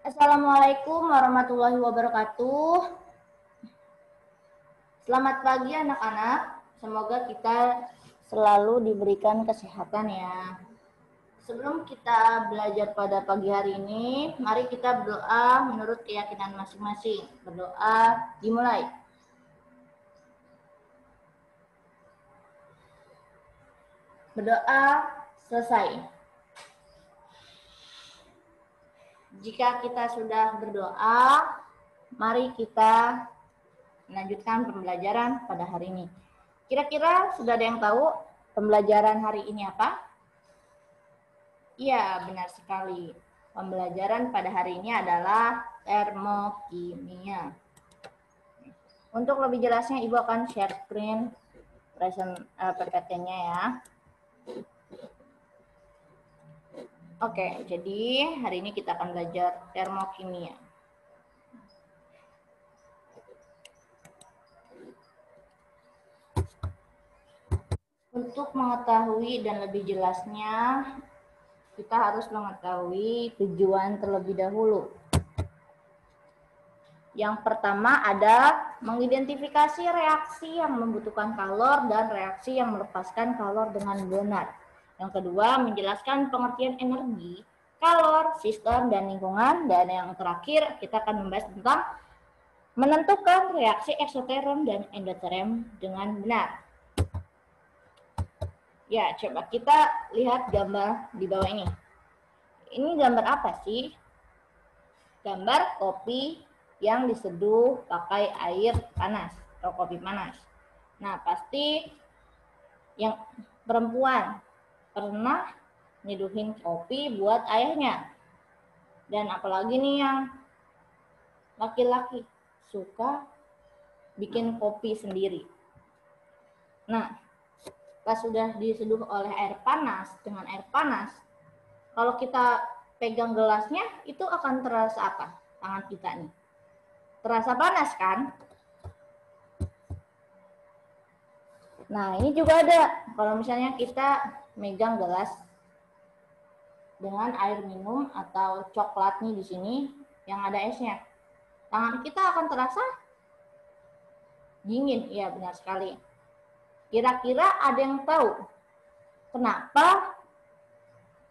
Assalamualaikum warahmatullahi wabarakatuh. Selamat pagi anak-anak. Semoga kita selalu diberikan kesehatan ya. Sebelum kita belajar pada pagi hari ini, mari kita berdoa menurut keyakinan masing-masing. Berdoa dimulai. Berdoa selesai. Jika kita sudah berdoa, mari kita melanjutkan pembelajaran pada hari ini. Kira-kira sudah ada yang tahu pembelajaran hari ini apa? Iya, benar sekali. Pembelajaran pada hari ini adalah termokimia. Untuk lebih jelasnya, Ibu akan share screen PPT-nya ya. Oke, jadi hari ini kita akan belajar termokimia. Untuk mengetahui dan lebih jelasnya, kita harus mengetahui tujuan terlebih dahulu. Yang pertama ada mengidentifikasi reaksi yang membutuhkan kalor dan reaksi yang melepaskan kalor dengan benar. Yang kedua, menjelaskan pengertian energi, kalor, sistem, dan lingkungan. Dan yang terakhir, kita akan membahas tentang menentukan reaksi eksoterm dan endoterm dengan benar. Ya, coba kita lihat gambar di bawah ini. Ini gambar apa sih? Gambar kopi yang diseduh pakai air panas atau kopi panas. Nah, pasti yang perempuan pernah nyeduhin kopi buat ayahnya. Dan apalagi nih yang laki-laki suka bikin kopi sendiri. Nah, pas sudah diseduh oleh air panas dengan air panas, kalau kita pegang gelasnya itu akan terasa apa? Tangan kita nih. Terasa panas kan? Nah, ini juga ada. Kalau misalnya kita megang gelas dengan air minum atau coklat nih di sini yang ada esnya, tangan kita akan terasa dingin. Iya, benar sekali. Kira-kira ada yang tahu kenapa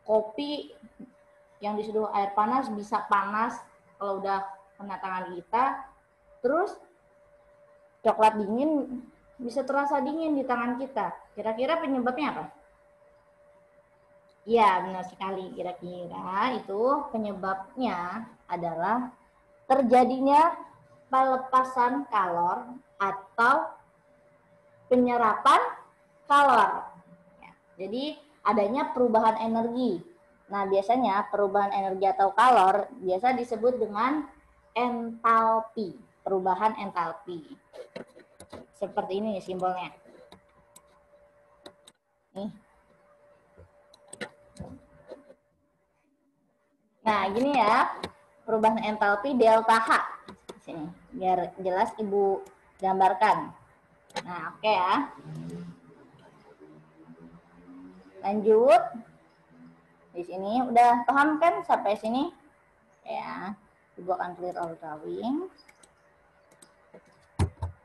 kopi yang diseduh air panas bisa panas kalau udah kena tangan kita, terus coklat dingin bisa terasa dingin di tangan kita. Kira-kira penyebabnya apa? Ya, benar sekali. Kira-kira itu penyebabnya adalah terjadinya pelepasan kalor atau penyerapan kalor. Ya, jadi adanya perubahan energi. Nah, biasanya perubahan energi atau kalor biasa disebut dengan entalpi, perubahan entalpi. Seperti ini simbolnya. Nih. Nah, gini ya, perubahan entalpi delta H. Sini, biar jelas Ibu gambarkan. Nah, oke ya. Lanjut. Di sini udah paham kan sampai sini? Ya, Ibu akan clear all drawing.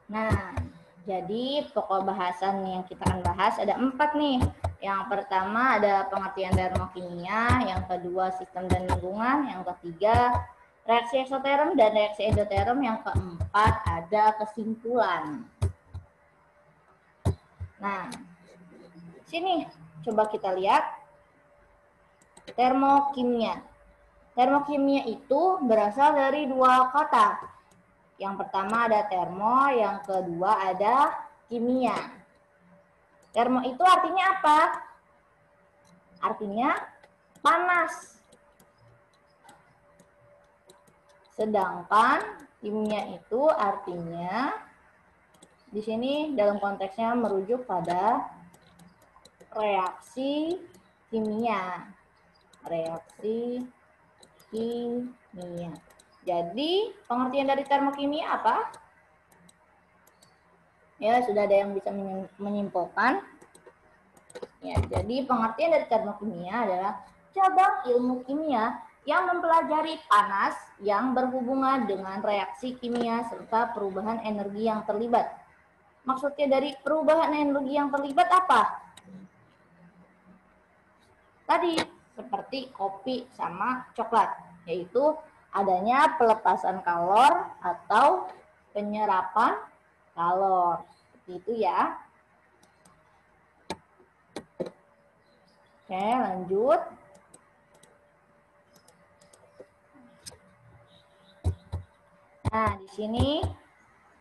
Nah, jadi pokok bahasan yang kita akan bahas ada 4 nih. Yang pertama ada pengertian termokimia, yang kedua sistem dan lingkungan, yang ketiga reaksi eksoterm dan reaksi endoterm, yang keempat ada kesimpulan. Nah, sini coba kita lihat termokimia. Termokimia itu berasal dari 2 kata. Yang pertama ada termo, yang kedua ada kimia. Termo itu artinya apa? Artinya panas. Sedangkan kimia itu artinya di sini dalam konteksnya merujuk pada reaksi kimia. Reaksi kimia. Jadi, pengertian dari termokimia apa? Ya, sudah ada yang bisa menyimpulkan. Ya, jadi pengertian dari termokimia adalah cabang ilmu kimia yang mempelajari panas yang berhubungan dengan reaksi kimia serta perubahan energi yang terlibat. Maksudnya dari perubahan energi yang terlibat apa? Tadi seperti kopi sama coklat, yaitu adanya pelepasan kalor atau penyerapan kalor. Seperti itu ya. Oke, lanjut. Nah, di sini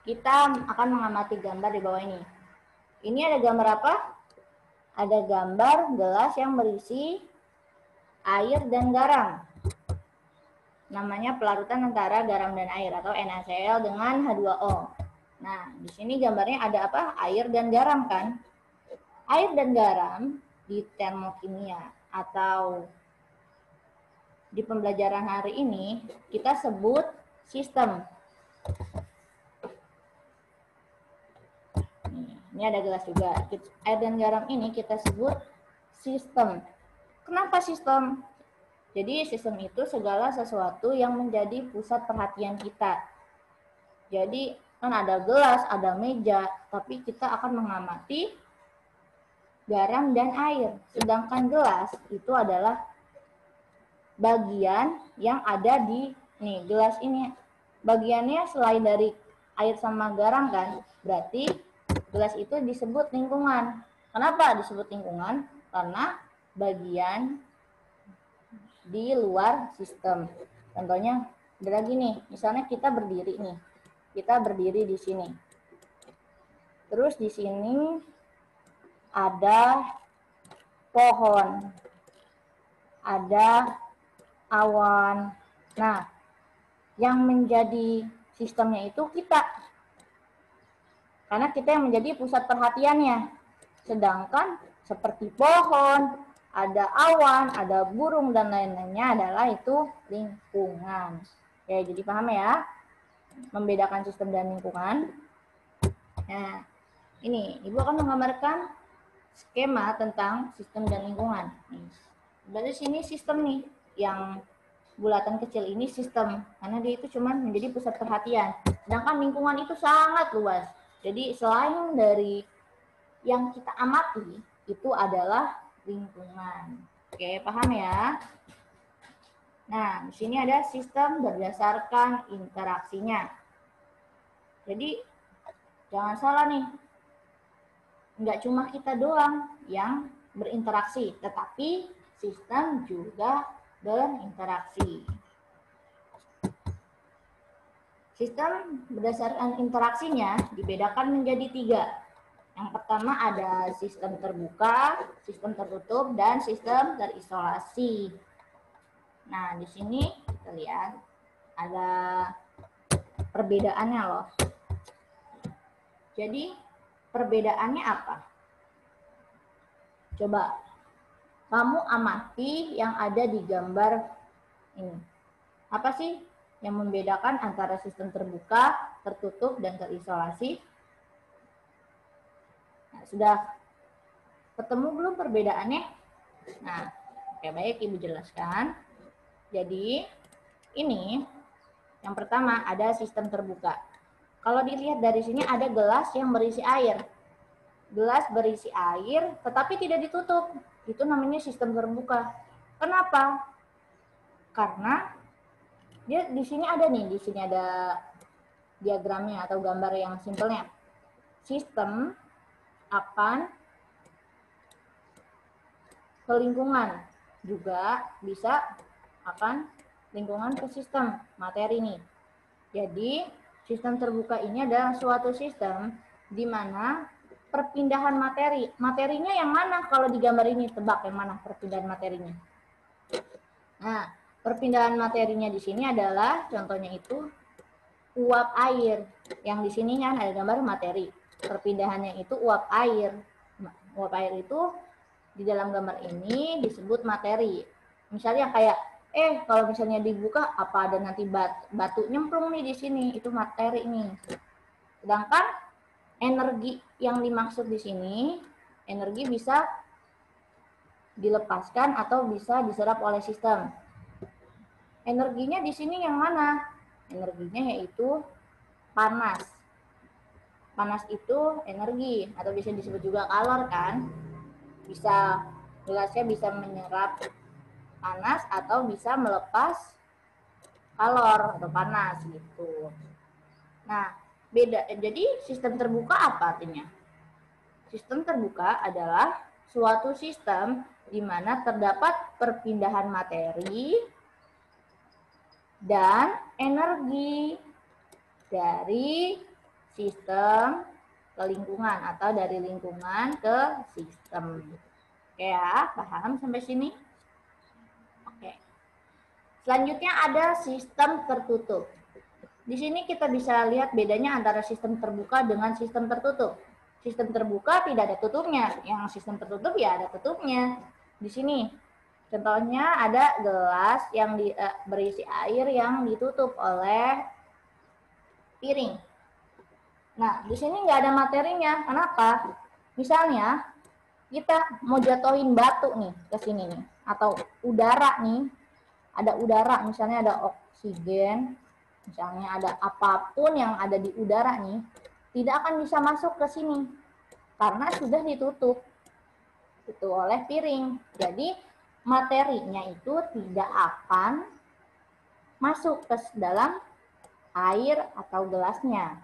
kita akan mengamati gambar di bawah ini. Ini ada gambar apa? Ada gambar gelas yang berisi air dan garam. Namanya pelarutan antara garam dan air atau NaCl dengan H2O. Nah, di sini gambarnya ada apa? Air dan garam kan? Air dan garam di termokimia atau di pembelajaran hari ini kita sebut sistem. Ini ada gelas juga. Air dan garam ini kita sebut sistem. Kenapa sistem? Jadi sistem itu segala sesuatu yang menjadi pusat perhatian kita. Jadi kan ada gelas, ada meja, tapi kita akan mengamati garam dan air. Sedangkan gelas itu adalah bagian yang ada di gelas ini. Bagiannya selain dari air sama garam kan, berarti gelas itu disebut lingkungan. Kenapa disebut lingkungan? Karena bagian di luar sistem. Contohnya ada lagi nih, misalnya kita berdiri nih. Kita berdiri di sini. Terus di sini ada pohon. Ada awan. Nah, yang menjadi sistemnya itu kita. Karena kita yang menjadi pusat perhatiannya. Sedangkan seperti pohon, ada awan, ada burung, dan lain-lainnya adalah itu lingkungan. Ya, jadi paham ya? Membedakan sistem dan lingkungan. Nah, ini Ibu akan menggambarkan skema tentang sistem dan lingkungan. Berarti sini sistem nih, yang bulatan kecil ini sistem, karena dia itu cuma menjadi pusat perhatian. Sedangkan lingkungan itu sangat luas. Jadi selain dari yang kita amati, itu adalah lingkungan. Oke, paham ya? Nah, di sini ada sistem berdasarkan interaksinya. Jadi, jangan salah nih. Nggak cuma kita doang yang berinteraksi, tetapi sistem juga berinteraksi. Sistem berdasarkan interaksinya dibedakan menjadi 3. Yang pertama ada sistem terbuka, sistem tertutup, dan sistem terisolasi. Nah, di sini kita lihat ada perbedaannya loh. Jadi, perbedaannya apa? Coba kamu amati yang ada di gambar ini. Apa sih yang membedakan antara sistem terbuka, tertutup, dan terisolasi? Nah, sudah ketemu belum perbedaannya? Nah, oke, baik, Ibu jelaskan. Jadi, ini yang pertama ada sistem terbuka. Kalau dilihat dari sini ada gelas yang berisi air. Gelas berisi air tetapi tidak ditutup. Itu namanya sistem terbuka. Kenapa? Karena dia di sini ada nih, di sini ada diagramnya atau gambar yang simpelnya. Sistem akan ke lingkungan, juga bisa akan lingkungan ke sistem materi nih. Jadi sistem terbuka ini adalah suatu sistem di mana perpindahan materi. Materinya yang mana kalau di gambar ini? Tebak yang mana perpindahan materinya? Nah, perpindahan materinya di sini adalah contohnya itu uap air. Yang di sini kan ada gambar materi. Perpindahannya itu uap air. Uap air itu di dalam gambar ini disebut materi. Misalnya kayak kalau misalnya dibuka apa ada nanti batu nyemplung nih di sini, itu materi nih. Sedangkan energi yang dimaksud di sini, energi bisa dilepaskan atau bisa diserap oleh sistem. Energinya di sini yang mana? Energinya yaitu panas. Panas itu energi atau bisa disebut juga kalor kan? Gelasnya bisa menyerap panas atau bisa melepas kalor atau panas gitu. Nah, beda. Jadi sistem terbuka apa artinya? Sistem terbuka adalah suatu sistem di mana terdapat perpindahan materi dan energi dari sistem ke lingkungan atau dari lingkungan ke sistem. Oke ya, paham sampai sini? Oke. Selanjutnya ada sistem tertutup. Di sini kita bisa lihat bedanya antara sistem terbuka dengan sistem tertutup. Sistem terbuka tidak ada tutupnya, yang sistem tertutup ya ada tutupnya. Di sini contohnya ada gelas yang berisi air yang ditutup oleh piring. Nah, di sini nggak ada materinya. Kenapa? Misalnya kita mau jatuhin batu nih ke sini nih, atau udara nih, ada udara, misalnya ada oksigen, misalnya ada apapun yang ada di udara nih, tidak akan bisa masuk ke sini karena sudah ditutup itu oleh piring. Jadi materinya itu tidak akan masuk ke dalam air atau gelasnya.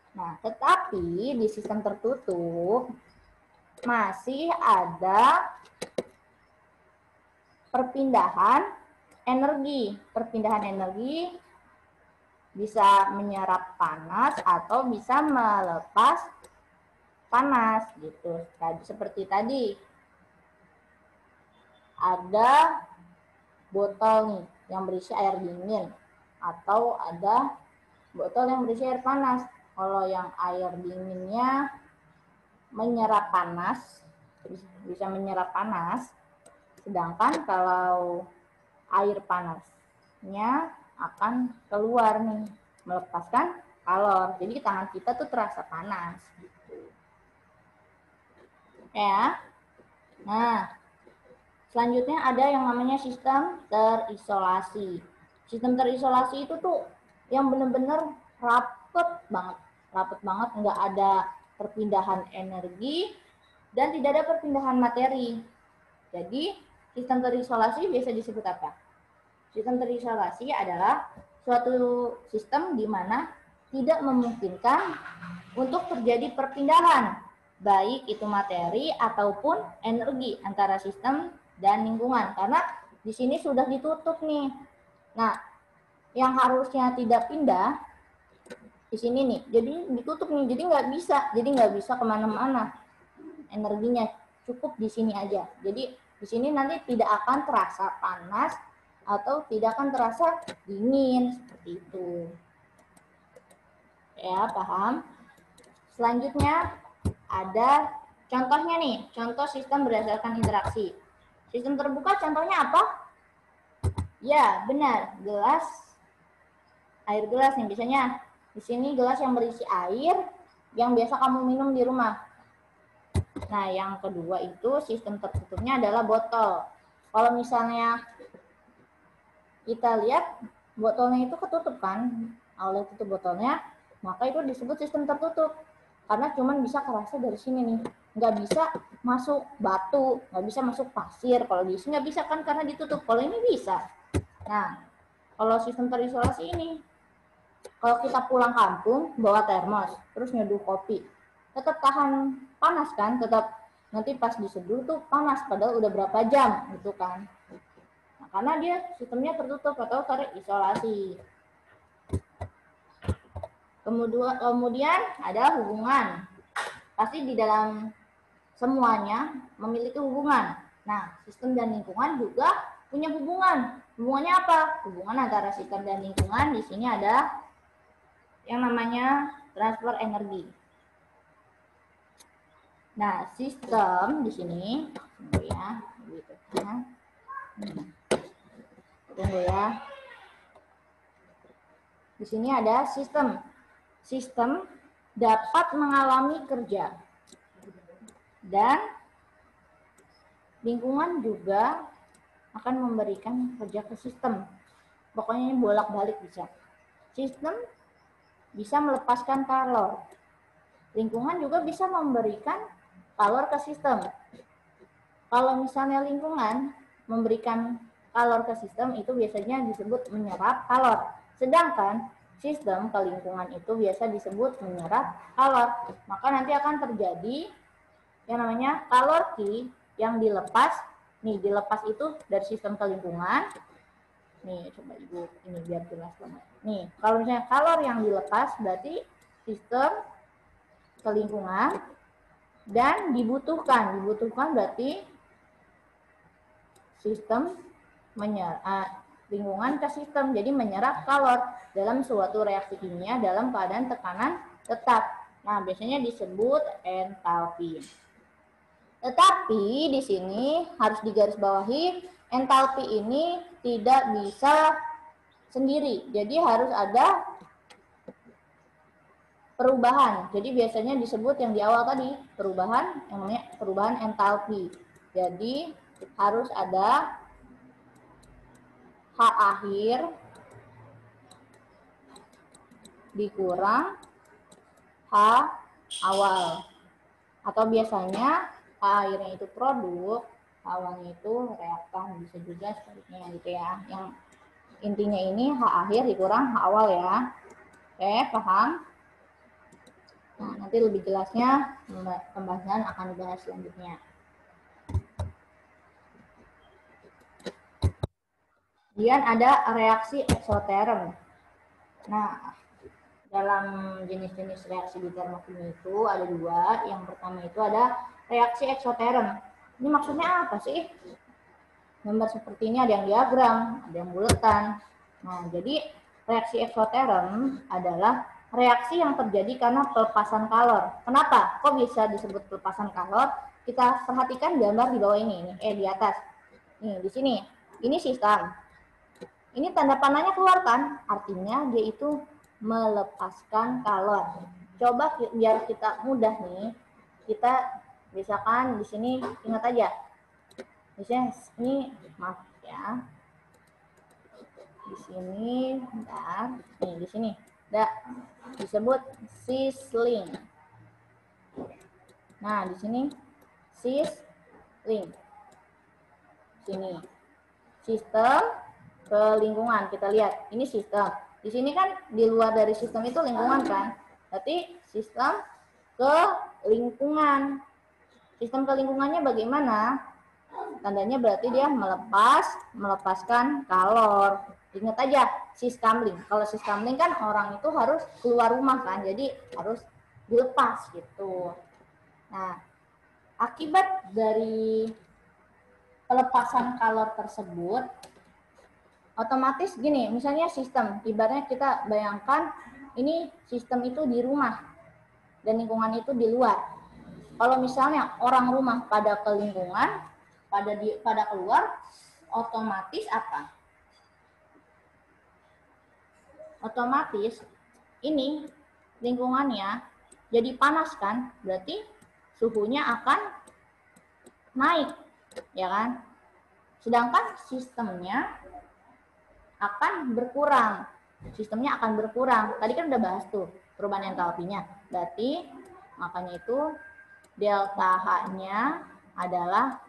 Nah, tetapi di sistem tertutup masih ada perpindahan energi. Perpindahan energi bisa menyerap panas atau bisa melepas panas gitu. Seperti tadi ada botol nih yang berisi air dingin atau ada botol yang berisi air panas. Kalau yang air dinginnya menyerap panas, bisa menyerap panas, sedangkan kalau air panasnya akan keluar nih, melepaskan kalor. Jadi tangan kita tuh terasa panas gitu. Ya. Nah, selanjutnya ada yang namanya sistem terisolasi. Sistem terisolasi itu tuh yang benar-benar rapet banget, nggak ada perpindahan energi dan tidak ada perpindahan materi. Jadi sistem terisolasi biasa disebut apa? Sistem terisolasi adalah suatu sistem di mana tidak memungkinkan untuk terjadi perpindahan, baik itu materi ataupun energi antara sistem dan lingkungan, karena di sini sudah ditutup nih. Nah, yang harusnya tidak pindah di sini nih, jadi ditutup nih, jadi nggak bisa kemana-mana. Energinya cukup di sini aja. Jadi di sini nanti tidak akan terasa panas atau tidak akan terasa dingin seperti itu. Ya, paham? Selanjutnya ada contohnya nih, contoh sistem berdasarkan interaksi. Sistem terbuka contohnya apa? Ya, benar, gelas, air gelas nih, biasanya di sini gelas yang berisi air yang biasa kamu minum di rumah. Nah, yang kedua itu sistem tertutupnya adalah botol. Kalau misalnya kita lihat botolnya itu ketutup kan, oleh tutup botolnya, maka itu disebut sistem tertutup. Karena cuma bisa kerasa dari sini nih, nggak bisa masuk batu, nggak bisa masuk pasir. Kalau di sini nggak bisa kan karena ditutup. Kalau ini bisa. Nah, kalau sistem terisolasi ini, kalau kita pulang kampung bawa termos, terus nyeduh kopi, tetap tahan panas kan, tetap nanti pas diseduh tuh panas, padahal udah berapa jam gitu kan. Nah, karena dia sistemnya tertutup atau terisolasi. Kemudian ada hubungan. Pasti di dalam semuanya memiliki hubungan. Nah, sistem dan lingkungan juga punya hubungan. Hubungannya apa? Hubungan antara sistem dan lingkungan di sini ada yang namanya transfer energi. Nah, sistem di sini, tunggu ya, tunggu ya. Di sini ada sistem. Sistem dapat mengalami kerja dan lingkungan juga akan memberikan kerja ke sistem. pokoknya ini bolak-balik bisa. Sistem bisa melepaskan kalor. Lingkungan juga bisa memberikan kalor ke sistem. Kalau misalnya lingkungan memberikan kalor ke sistem, itu biasanya disebut menyerap kalor. Sedangkan sistem ke lingkungan itu biasa disebut menyerap kalor. Maka nanti akan terjadi yang namanya kalor Q yang dilepas. Nih, dilepas itu dari sistem ke lingkungan. Nih, coba Ibu ini biar jelas banget. Nih, kalau misalnya kalor yang dilepas berarti sistem ke lingkungan, dan dibutuhkan. Dibutuhkan berarti sistem lingkungan ke sistem. Jadi menyerap kalor dalam suatu reaksi kimia dalam keadaan tekanan tetap. Nah, biasanya disebut entalpi. Tetapi di sini harus digarisbawahi, entalpi ini tidak bisa sendiri. Jadi harus ada perubahan. Jadi biasanya disebut yang di awal tadi, perubahan yang namanya perubahan entalpi. Jadi harus ada H akhir dikurang H awal. Atau biasanya H akhirnya itu produk, H awalnya itu reaktan, bisa juga sebaliknya gitu ya. Yang intinya ini H akhir dikurang H awal ya. Oke, paham? Nah, nanti lebih jelasnya pembahasan akan dibahas selanjutnya. Kemudian ada reaksi eksoterm. Nah, dalam jenis-jenis reaksi di termokimia itu ada dua. Yang pertama itu ada reaksi eksoterm. Ini maksudnya apa sih? Gambar seperti ini ada yang diagram, ada yang buletan. Nah, jadi reaksi eksoterm adalah reaksi yang terjadi karena pelepasan kalor. Kenapa? Kok bisa disebut pelepasan kalor? Kita perhatikan gambar di bawah ini, di atas. Nih, di sini. Ini sistem. Ini tanda panahnya keluar kan? Artinya dia itu melepaskan kalor. Coba biar kita mudah nih. Kita misalkan di sini ingat aja. Misalnya ini maaf ya. Di sini bentar. Nih di sini. Disebut sizzling. Nah, di sini sizzling. Sini. Sistem ke lingkungan, kita lihat ini sistem. Di sini kan di luar dari sistem itu lingkungan kan, berarti sistem ke lingkungan. Sistem ke lingkungannya bagaimana? Tandanya berarti dia melepaskan kalor. Ingat aja siskamling. Kalau siskamling kan orang itu harus keluar rumah kan, jadi harus dilepas gitu. Nah, akibat dari pelepasan kalor tersebut, otomatis gini, misalnya sistem, ibaratnya kita bayangkan ini sistem itu di rumah dan lingkungan itu di luar. Kalau misalnya orang rumah pada ke lingkungan, pada keluar, otomatis apa? Otomatis ini lingkungannya jadi panas kan, berarti suhunya akan naik, ya kan? Sedangkan sistemnya akan berkurang. Sistemnya akan berkurang. Tadi kan udah bahas tuh perubahan entalpinya. Berarti makanya itu delta H-nya adalah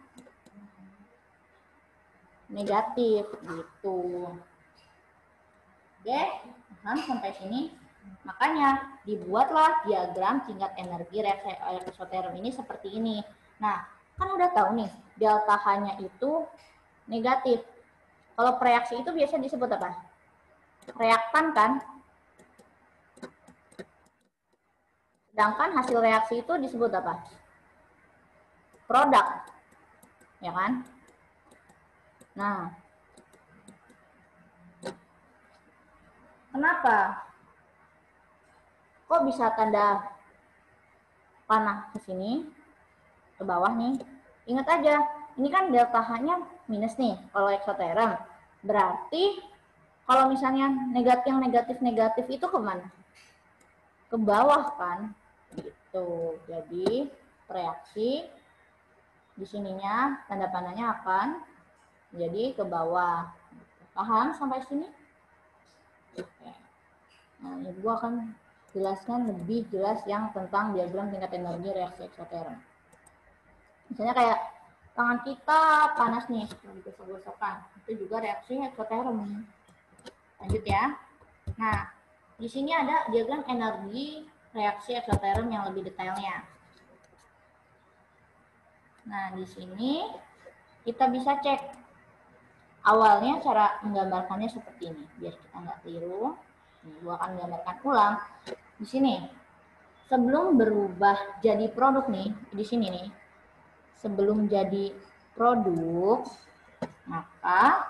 negatif gitu. Oke, paham sampai sini? Makanya dibuatlah diagram tingkat energi reaksi eksoterm ini seperti ini. Nah, kan udah tahu nih delta H-nya itu negatif. Kalau reaksi itu biasa disebut apa? Reaktan kan? Sedangkan hasil reaksi itu disebut apa? Produk. Ya kan? Nah, kenapa? Kok bisa tanda panah ke sini? Ke bawah nih. Ingat aja, ini kan delta H-nya minus nih kalau eksoterm. Berarti kalau misalnya yang negatif-negatif itu kemana? Ke bawah kan? Gitu. Jadi reaksi di sininya tanda panahnya akan jadi ke bawah. Paham sampai sini? Nah, Ibu akan jelaskan lebih jelas yang tentang diagram tingkat energi reaksi eksoterm. Misalnya kayak tangan kita panas nih, digosok-gosokkan, itu juga reaksi eksoterm. Lanjut ya. Nah, di sini ada diagram energi reaksi eksoterm yang lebih detailnya. Nah, di sini kita bisa cek awalnya cara menggambarkannya seperti ini, biar kita nggak keliru. Gua akan gambarkan ulang. Di sini, sebelum berubah jadi produk nih, di sini nih, sebelum jadi produk, maka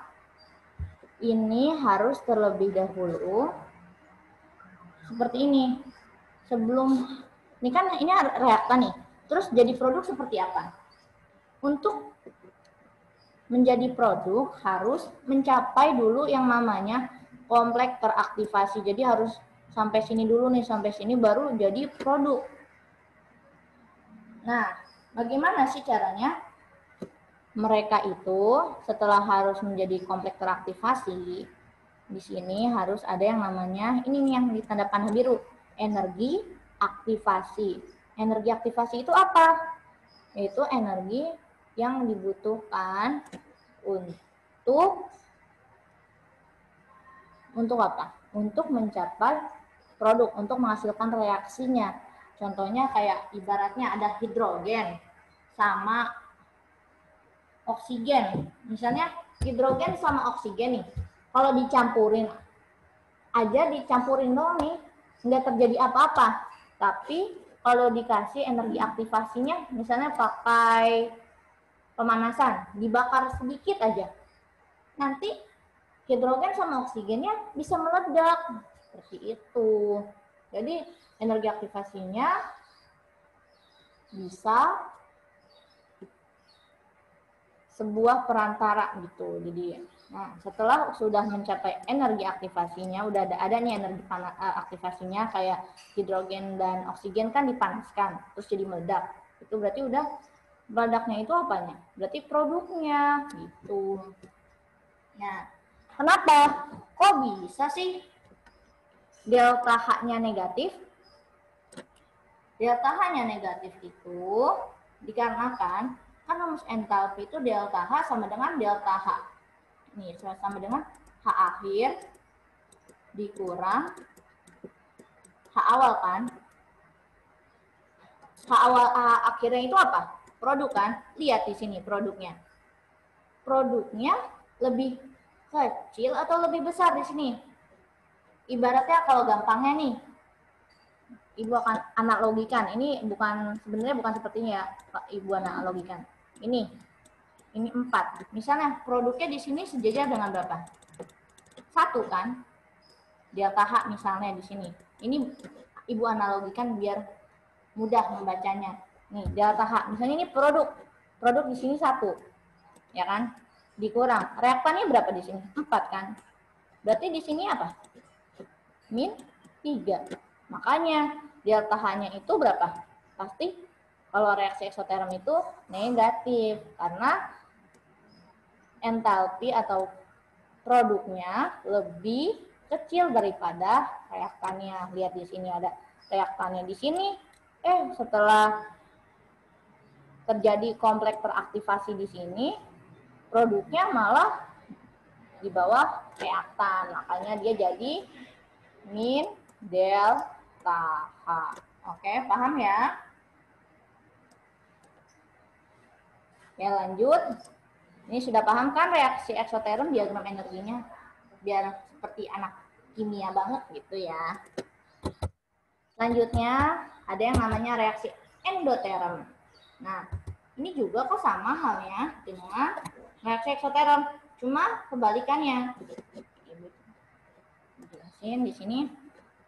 ini harus terlebih dahulu seperti ini. Sebelum, ini kan ini reaktan nih, terus jadi produk seperti apa? Untuk menjadi produk harus mencapai dulu yang namanya kompleks teraktivasi. Jadi harus sampai sini dulu nih, sampai sini baru jadi produk. Nah, bagaimana sih caranya? Mereka itu setelah harus menjadi kompleks teraktivasi, di sini harus ada yang namanya, ini nih yang ditanda panah biru, energi aktivasi. Energi aktivasi itu apa? Yaitu energi yang dibutuhkan untuk apa? Untuk mencapai produk, untuk menghasilkan reaksinya. Contohnya kayak ibaratnya ada hidrogen sama oksigen. Misalnya hidrogen sama oksigen nih, kalau dicampurin doang nih, nggak terjadi apa-apa. Tapi kalau dikasih energi aktivasinya, misalnya pakai pemanasan, dibakar sedikit aja, nanti hidrogen sama oksigennya bisa meledak. Seperti itu. Jadi energi aktivasinya bisa sebuah perantara gitu. Jadi, nah setelah sudah mencapai energi aktivasinya, udah ada nih energi aktivasinya kayak hidrogen dan oksigen kan dipanaskan, terus jadi meledak. Itu berarti udah meledaknya itu apanya? Berarti produknya gitu. Nah, kenapa? Kok bisa sih delta H-nya negatif? Delta H-nya negatif itu dikarenakan kan rumus entalpi itu delta H sama dengan delta H. Nih, sama dengan H akhir dikurang H awal kan. H awal H akhirnya itu apa? Produk kan? Lihat di sini produknya. Produknya lebih kecil atau lebih besar di sini? Ibaratnya kalau gampangnya nih, Ibu akan analogikan. Ini sebenarnya bukan sepertinya ya, Ibu analogikan. Ini 4. Misalnya produknya di sini sejajar dengan berapa? 1 kan? Delta H misalnya di sini. Ini Ibu analogikan biar mudah membacanya. Nih, delta H. Misalnya ini produk. Produk di sini 1. Ya kan? Dikurang. Reaktannya berapa di sini? 4 kan? Berarti di sini apa? Min 3. Makanya delta H-nya itu berapa? Pasti kalau reaksi eksoterm itu negatif karena entalpi atau produknya lebih kecil daripada reaktannya. Lihat di sini ada reaktannya di sini. Setelah terjadi kompleks teraktivasi di sini, produknya malah di bawah reaktan. Makanya dia jadi min delta H. Oke, paham ya? Oke, lanjut. Ini sudah paham kan reaksi eksoterm diagram energinya? Biar seperti anak kimia banget gitu ya. Selanjutnya ada yang namanya reaksi endoterm. Nah, ini juga kok sama halnya dengan reaksi eksoterm, cuma kebalikannya. Jelasin di sini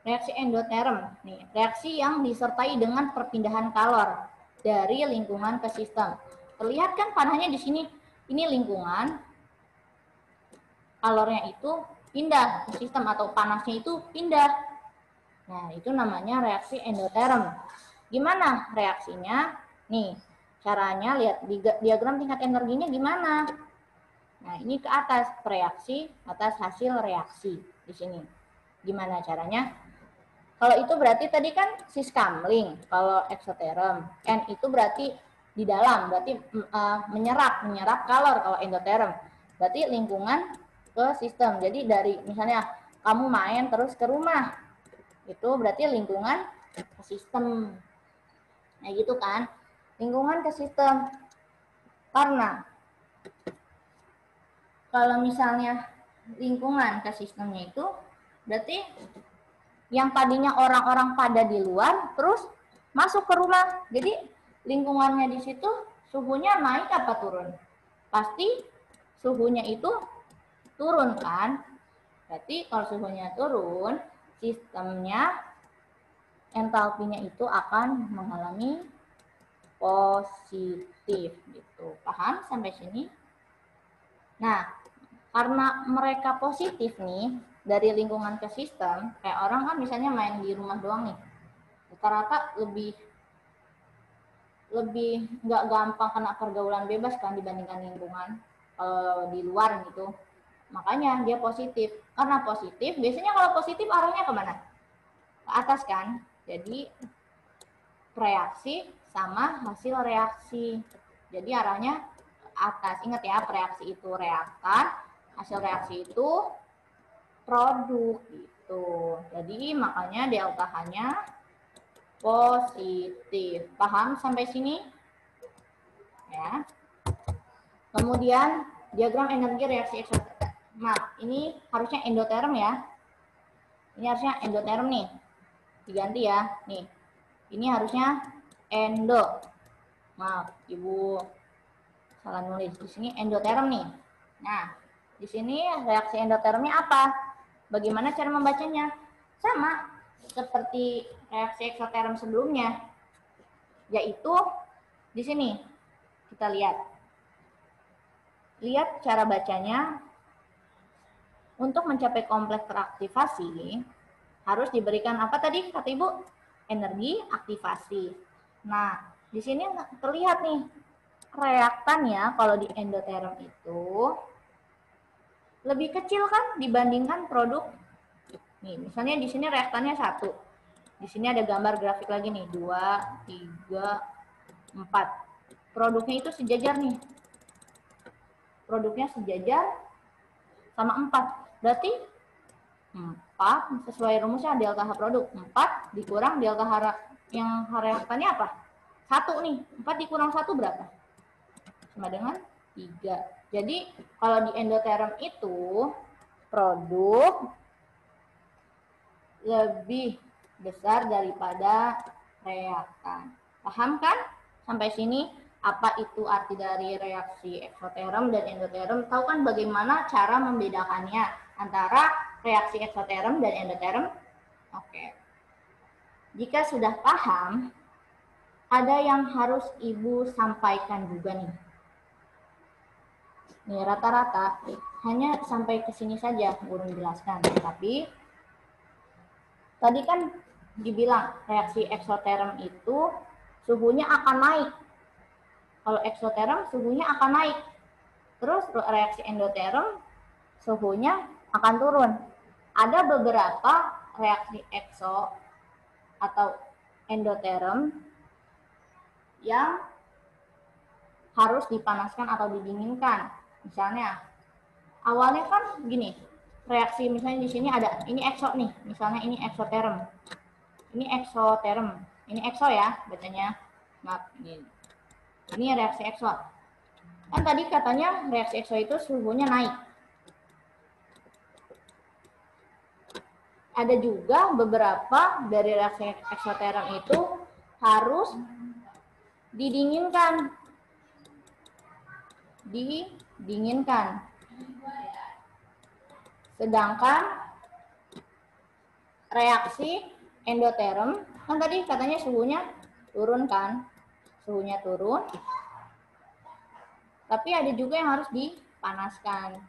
reaksi endoterm. Nih, reaksi yang disertai dengan perpindahan kalor dari lingkungan ke sistem. Terlihat kan panahnya di sini. Ini lingkungan, kalornya itu pindah ke sistem atau panasnya itu pindah. Nah, itu namanya reaksi endoterm. Gimana reaksinya? Nih, caranya lihat di diagram tingkat energinya gimana. Nah, ini ke atas reaksi, atas hasil reaksi di sini. Gimana caranya? Kalau itu berarti tadi kan siskamling, kalau eksoterm. N itu berarti di dalam, berarti menyerap kalor kalau endoterm. Berarti lingkungan ke sistem. Jadi dari misalnya kamu main terus ke rumah, itu berarti lingkungan ke sistem. Nah gitu kan, lingkungan ke sistem. Karena kalau misalnya lingkungan ke sistemnya itu berarti yang tadinya orang-orang pada di luar terus masuk ke rumah. Jadi lingkungannya di situ suhunya naik apa turun? Pasti suhunya itu turun kan? Berarti kalau suhunya turun, sistemnya entalpinya itu akan mengalami positif gitu. Paham sampai sini? Nah, karena mereka positif nih, dari lingkungan ke sistem, kayak orang kan misalnya main di rumah doang nih, rata-rata lebih nggak gampang kena pergaulan bebas kan dibandingkan lingkungan di luar gitu. Makanya dia positif. Karena positif, biasanya kalau positif arahnya kemana? Ke atas kan. Jadi reaksi sama hasil reaksi. Jadi arahnya atas. Ingat ya, reaksi itu reaktan, hasil reaksi itu produk gitu. Jadi makanya delta H-nya positif. Paham sampai sini? Ya. Kemudian diagram energi reaksi eksoterm. Maaf, ini harusnya endoterm ya. Ini harusnya endoterm nih. Diganti ya. Nih. Ini harusnya endo. Maaf, Ibu salah nulis. Di sini endoterm nih. Nah, di sini reaksi endotermnya apa? Bagaimana cara membacanya? Sama seperti reaksi eksoterm sebelumnya, yaitu di sini kita lihat cara bacanya. Untuk mencapai kompleks teraktivasi harus diberikan apa tadi kata Ibu? Energi aktivasi. Nah, di sini terlihat nih reaktannya kalau di endoterm itu lebih kecil kan dibandingkan produk. Nih, misalnya di sini reaktannya 1. Di sini ada gambar grafik lagi nih, 2, 3, 4. Produknya itu sejajar nih. Produknya sejajar sama 4. Berarti 4 sesuai rumusnya delta H produk. 4 dikurang delta H yang reaktannya apa? 1 nih. 4 dikurang 1 berapa? Sama dengan 3. Jadi kalau di endoterm itu produk lebih besar daripada reaktan. Paham kan? Sampai sini apa itu arti dari reaksi eksoterm dan endoterm? Tahu kan bagaimana cara membedakannya antara reaksi eksoterm dan endoterm? Oke. Jika sudah paham, ada yang harus Ibu sampaikan juga nih. Nih rata-rata hanya sampai ke sini saja guru menjelaskan, tapi tadi kan dibilang reaksi eksoterm itu suhunya akan naik. Kalau eksoterm suhunya akan naik. Terus reaksi endoterm suhunya akan turun. Ada beberapa reaksi ekso atau endoterm yang harus dipanaskan atau didinginkan. Misalnya awalnya kan gini, reaksi misalnya di sini ada ini ekso nih, misalnya ini eksoterm. Ini eksoterm. Ini ekso ya bacanya. Maaf, ini reaksi ekso. Kan tadi katanya reaksi ekso itu suhunya naik. Ada juga beberapa dari reaksi eksoterm itu harus didinginkan. Sedangkan reaksi endoterm kan tadi katanya suhunya turun kan? Suhunya turun. Tapi ada juga yang harus dipanaskan.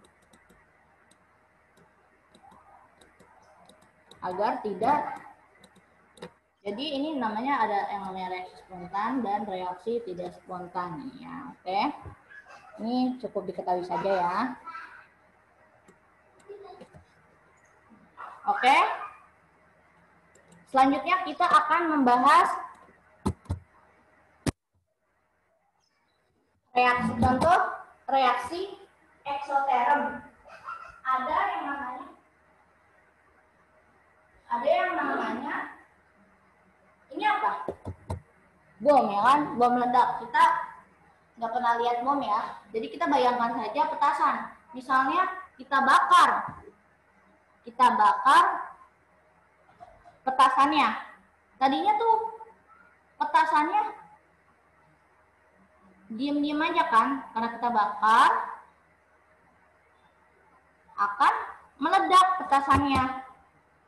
Agar tidak. Jadi ini namanya ada yang namanya reaksi spontan dan reaksi tidak spontan ya. Oke. Ini cukup diketahui saja ya. Oke. Selanjutnya kita akan membahas reaksi, contoh reaksi eksoterm. Ada yang namanya ini apa? Bom, ya kan? Bom meledak. Kita nggak pernah lihat bom ya. Jadi kita bayangkan saja petasan. Misalnya kita bakar petasannya. Tadinya tuh petasannya diem-diem aja kan, karena kita bakar akan meledak petasannya.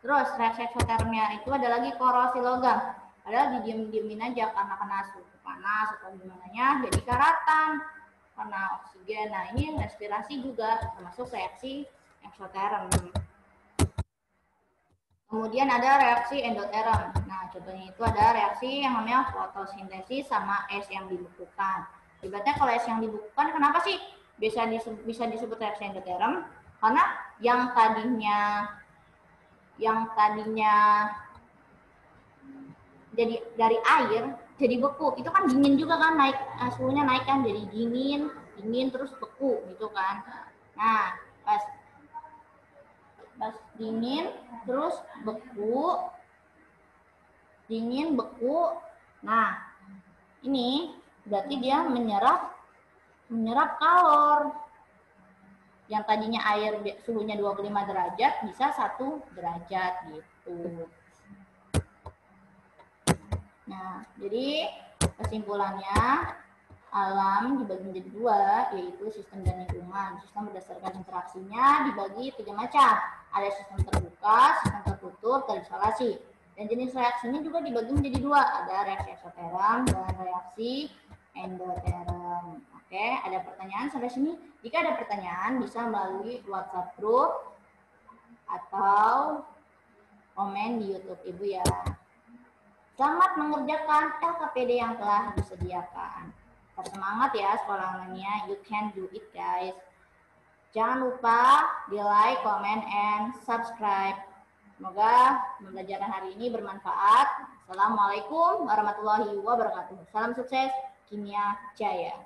Terus reaksi eksotermnya itu ada lagi korosi logam. Padahal didiem-diemin aja karena kena suhu panas atau gimana nya, jadi karatan karena oksigen. Nah, ini respirasi juga termasuk reaksi eksoterm. Kemudian ada reaksi endoterm. Nah, contohnya itu ada reaksi yang namanya fotosintesis sama es yang dibekukan. Ibaratnya kalau es yang dibekukan, kenapa sih bisa disebut reaksi endoterm? Karena yang tadinya jadi dari air jadi beku, itu kan dingin juga kan, naik suhunya naik kan, jadi dingin terus beku gitu kan. Nah, pas dingin terus beku, nah ini berarti dia menyerap kalor. Yang tadinya air suhunya 25 derajat bisa 1 derajat gitu. Nah, jadi kesimpulannya alam dibagi menjadi 2, yaitu sistem dan lingkungan. Sistem berdasarkan interaksinya dibagi 3 macam. Ada sistem terbuka, sistem tertutup, terisolasi. Dan jenis reaksinya juga dibagi menjadi 2. Ada reaksi eksoterm dan reaksi endoterm. Oke, ada pertanyaan sampai sini? Jika ada pertanyaan bisa melalui WhatsApp group atau komen di YouTube Ibu ya. Selamat mengerjakan LKPD yang telah disediakan. Semangat ya sekolah lainnya, you can do it guys. Jangan lupa di like, comment, and subscribe. Semoga pembelajaran hari ini bermanfaat. Assalamualaikum warahmatullahi wabarakatuh. Salam sukses, Kimia Jaya.